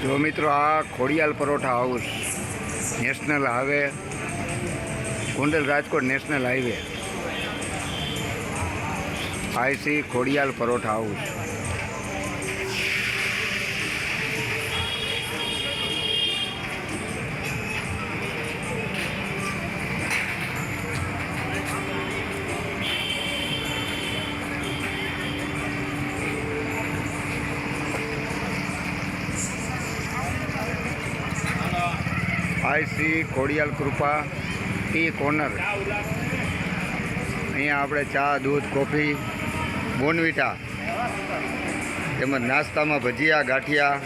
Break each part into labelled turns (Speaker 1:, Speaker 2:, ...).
Speaker 1: જો મિત્રો, આ Khodiyal paratha house, national highway, Gondal Rajkot national highway, આઈસી ખોડિયાલ પરોઠા હાઉસ. આઈસી ખોડિયાલ કૃપા ટી કોર્નર. અહીંયા આપણે ચા, દૂધ, કોફી, બોનવીટા તેમજ નાસ્તામાં ભજીયા, ગાંઠિયા,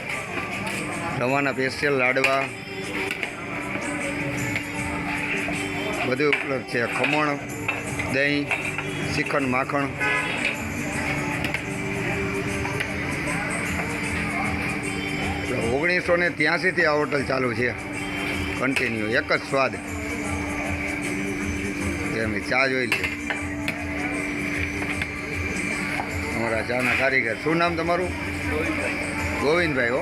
Speaker 1: રવાના સ્પેશિયલ લાડવા બધું ઉપલબ્ધ છે. ખમણ, દહીં, શ્રીખંડ, માખણ. 1983થી આ હોટલ ચાલુ છે, કન્ટિન્યુ, એક જ સ્વાદ. એમ ચા જોઈ લે અમારા ચાના કારીગર. શું નામ તમારું? ગોવિંદભાઈ. હો,